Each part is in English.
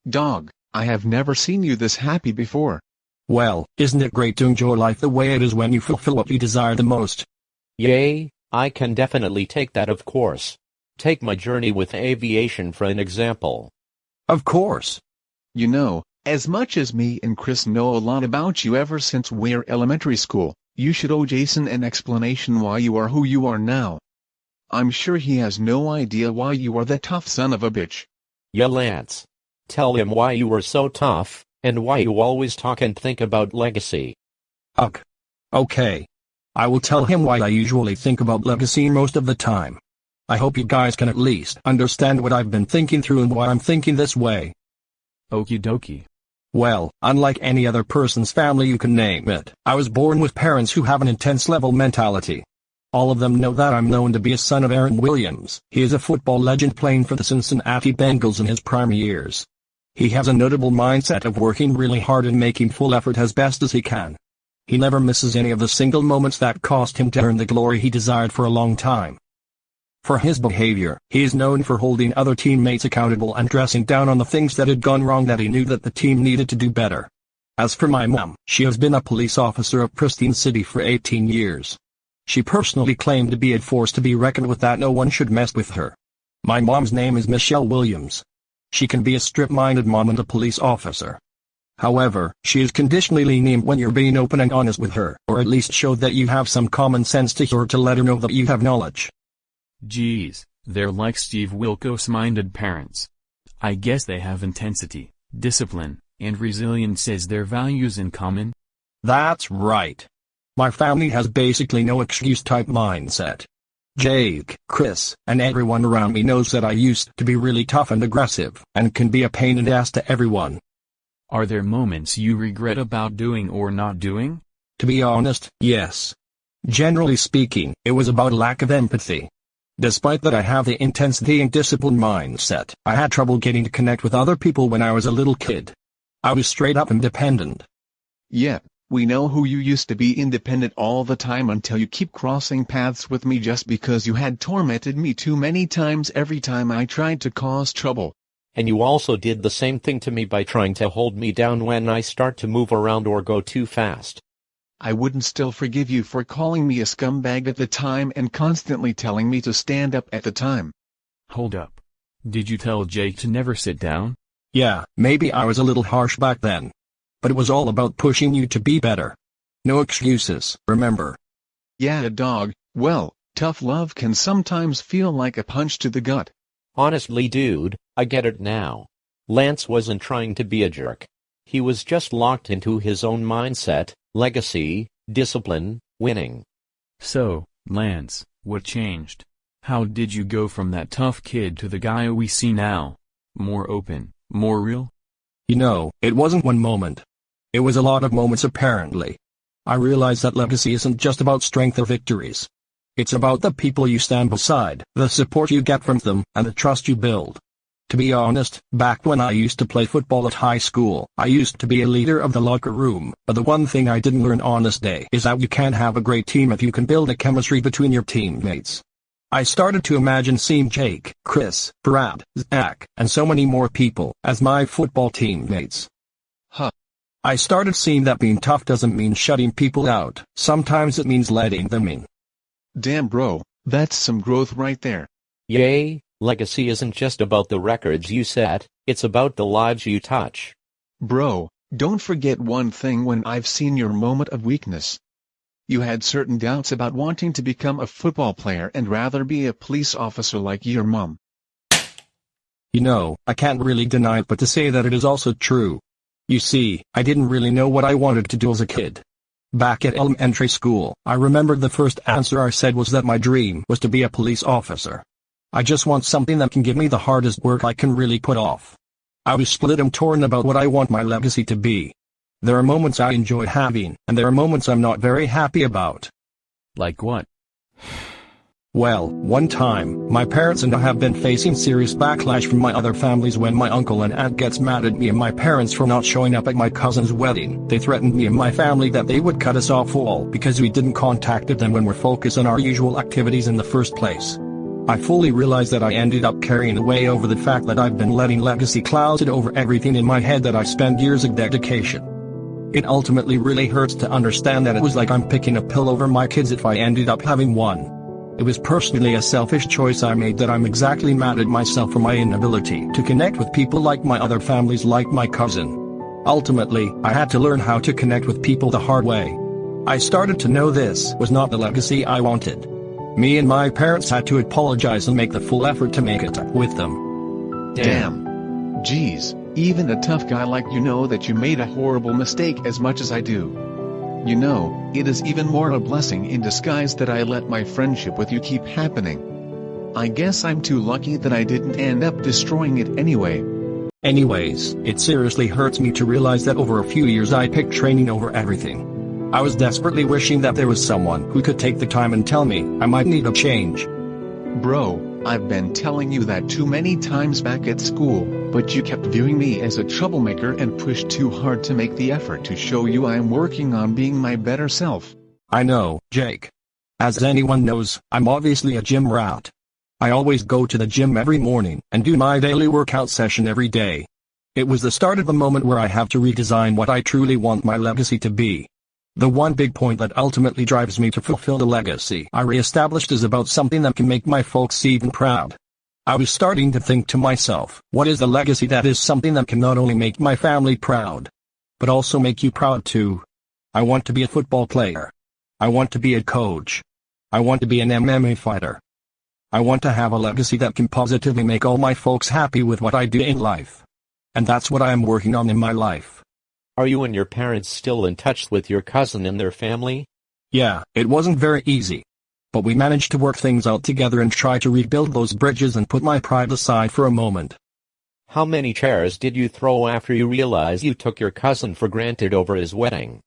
Dog, I have never seen you this happy before. Well, isn't it great to enjoy life the way it is when you fulfill what you desire the most? Yay, I can definitely take that, of course. Take my journey with aviation for an example. Of course. You know, as much as me and Chris know a lot about you ever since we're elementary school, you should owe Jason an explanation why you are who you are now. I'm sure he has no idea why you are the tough son of a bitch. Yeah, Lance. Tell him why you were so tough, and why you always talk and think about legacy. Ugh. Okay. I will tell him why I usually think about legacy most of the time. I hope you guys can at least understand what I've been thinking through and why I'm thinking this way. Okie dokie. Well, unlike any other person's family you can name it, I was born with parents who have an intense level mentality. All of them know that I'm known to be a son of Aaron Williams. He is a football legend playing for the Cincinnati Bengals in his prime years. He has a notable mindset of working really hard and making full effort as best as he can. He never misses any of the single moments that cost him to earn the glory he desired for a long time. For his behavior, he is known for holding other teammates accountable and dressing down on the things that had gone wrong that he knew that the team needed to do better. As for my mom, she has been a police officer of Pristine City for 18 years. She personally claimed to be a force to be reckoned with, that no one should mess with her. My mom's name is Michelle Williams. She can be a strip-minded mom and a police officer. However, she is conditionally lenient when you're being open and honest with her, or at least show that you have some common sense to her to let her know that you have knowledge. Geez, they're like Steve Wilkos-minded parents. I guess they have intensity, discipline, and resilience as their values in common? That's right. My family has basically no excuse type mindset. Jake, Chris, and everyone around me knows that I used to be really tough and aggressive, and can be a pain in the ass to everyone. Are there moments you regret about doing or not doing? To be honest, yes. Generally speaking, it was about lack of empathy. Despite that I have the intensity and discipline mindset, I had trouble getting to connect with other people when I was a little kid. I was straight up independent. Yeah, we know who you used to be, independent all the time until you keep crossing paths with me just because you had tormented me too many times every time I tried to cause trouble. And you also did the same thing to me by trying to hold me down when I start to move around or go too fast. I wouldn't still forgive you for calling me a scumbag at the time and constantly telling me to stand up at the time. Hold up. Did you tell Jake to never sit down? Yeah, maybe I was a little harsh back then. But it was all about pushing you to be better. No excuses, remember? Yeah, dog. Well, tough love can sometimes feel like a punch to the gut. Honestly, dude, I get it now. Lance wasn't trying to be a jerk. He was just locked into his own mindset, legacy, discipline, winning. So, Lance, what changed? How did you go from that tough kid to the guy we see now? More open, more real? You know, it wasn't one moment. It was a lot of moments apparently. I realized that legacy isn't just about strength or victories. It's about the people you stand beside, the support you get from them, and the trust you build. To be honest, back when I used to play football at high school, I used to be a leader of the locker room, but the one thing I didn't learn on this day is that you can't have a great team if you can build a chemistry between your teammates. I started to imagine seeing Jake, Chris, Brad, Zach, and so many more people as my football teammates. I started seeing that being tough doesn't mean shutting people out, sometimes it means letting them in. Damn bro, that's some growth right there. Yay, legacy isn't just about the records you set, it's about the lives you touch. Bro, don't forget one thing: when I've seen your moment of weakness. You had certain doubts about wanting to become a football player and rather be a police officer like your mom. You know, I can't really deny it, but to say that it is also true. You see, I didn't really know what I wanted to do as a kid. Back at elementary school, I remembered the first answer I said was that my dream was to be a police officer. I just want something that can give me the hardest work I can really put off. I was split and torn about what I want my legacy to be. There are moments I enjoy having, and there are moments I'm not very happy about. Like what? Well, one time, my parents and I have been facing serious backlash from my other families when my uncle and aunt gets mad at me and my parents for not showing up at my cousin's wedding. They threatened me and my family that they would cut us off all because we didn't contact them when we're focused on our usual activities in the first place. I fully realize that I ended up carrying away over the fact that I've been letting legacy cloud it over everything in my head that I spent years of dedication. It ultimately really hurts to understand that it was like I'm picking a pill over my kids if I ended up having one. It was personally a selfish choice I made that I'm exactly mad at myself for my inability to connect with people like my other families, like my cousin. Ultimately, I had to learn how to connect with people the hard way. I started to know this was not the legacy I wanted. Me and my parents had to apologize and make the full effort to make it up with them. Damn. Geez, even a tough guy like you know that you made a horrible mistake as much as I do. You know, it is even more a blessing in disguise that I let my friendship with you keep happening. I guess I'm too lucky that I didn't end up destroying it anyway. Anyways, it seriously hurts me to realize that over a few years I picked training over everything. I was desperately wishing that there was someone who could take the time and tell me I might need a change. Bro, I've been telling you that too many times back at school, but you kept viewing me as a troublemaker and pushed too hard to make the effort to show you I'm working on being my better self. I know, Jake. As anyone knows, I'm obviously a gym rat. I always go to the gym every morning and do my daily workout session every day. It was the start of the moment where I have to redesign what I truly want my legacy to be. The one big point that ultimately drives me to fulfill the legacy I re-established is about something that can make my folks even proud. I was starting to think to myself, what is the legacy that is something that can not only make my family proud, but also make you proud too? I want to be a football player. I want to be a coach. I want to be an MMA fighter. I want to have a legacy that can positively make all my folks happy with what I do in life. And that's what I am working on in my life. Are you and your parents still in touch with your cousin and their family? Yeah, it wasn't very easy. But we managed to work things out together and try to rebuild those bridges and put my pride aside for a moment. How many chairs did you throw after you realized you took your cousin for granted over his wedding?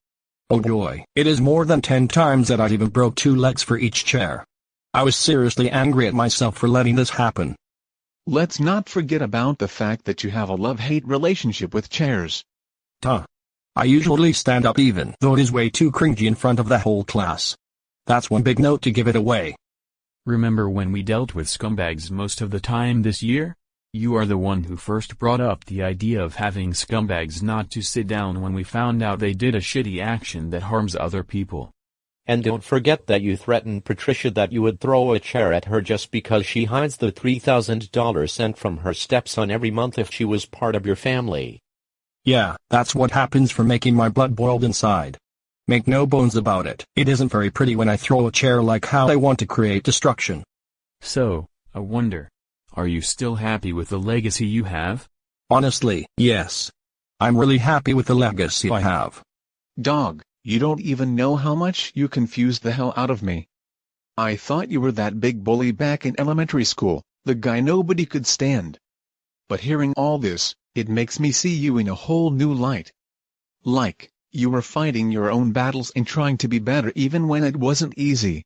Oh boy, it is more than 10 times that I even broke 2 legs for each chair. I was seriously angry at myself for letting this happen. Let's not forget about the fact that you have a love-hate relationship with chairs. I usually stand up even though it is way too cringy in front of the whole class. That's one big note to give it away. Remember when we dealt with scumbags most of the time this year? You are the one who first brought up the idea of having scumbags not to sit down when we found out they did a shitty action that harms other people. And don't forget that you threatened Patricia that you would throw a chair at her just because she hides the $3,000 sent from her stepson every month if she was part of your family. Yeah, that's what happens for making my blood boil inside. Make no bones about it, it isn't very pretty when I throw a chair like how I want to create destruction. So, I wonder, are you still happy with the legacy you have? Honestly, yes. I'm really happy with the legacy I have. Dog, you don't even know how much you confused the hell out of me. I thought you were that big bully back in elementary school, the guy nobody could stand. But hearing all this, it makes me see you in a whole new light. Like, you were fighting your own battles and trying to be better even when it wasn't easy.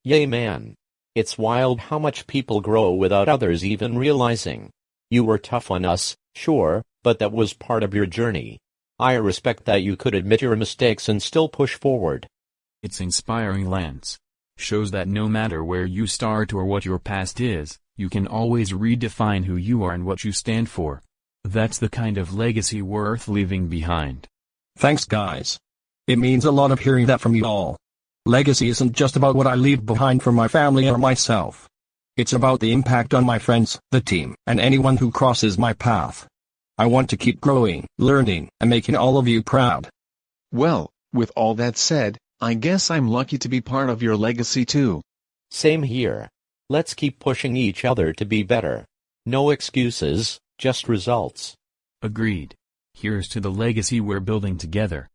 Yay man. It's wild how much people grow without others even realizing. You were tough on us, sure, but that was part of your journey. I respect that you could admit your mistakes and still push forward. It's inspiring, Lance. Shows that no matter where you start or what your past is, you can always redefine who you are and what you stand for. That's the kind of legacy worth leaving behind. Thanks guys. It means a lot of hearing that from you all. Legacy isn't just about what I leave behind for my family or myself. It's about the impact on my friends, the team, and anyone who crosses my path. I want to keep growing, learning, and making all of you proud. Well, with all that said, I guess I'm lucky to be part of your legacy too. Same here. Let's keep pushing each other to be better. No excuses, just results. Agreed. Here's to the legacy we're building together.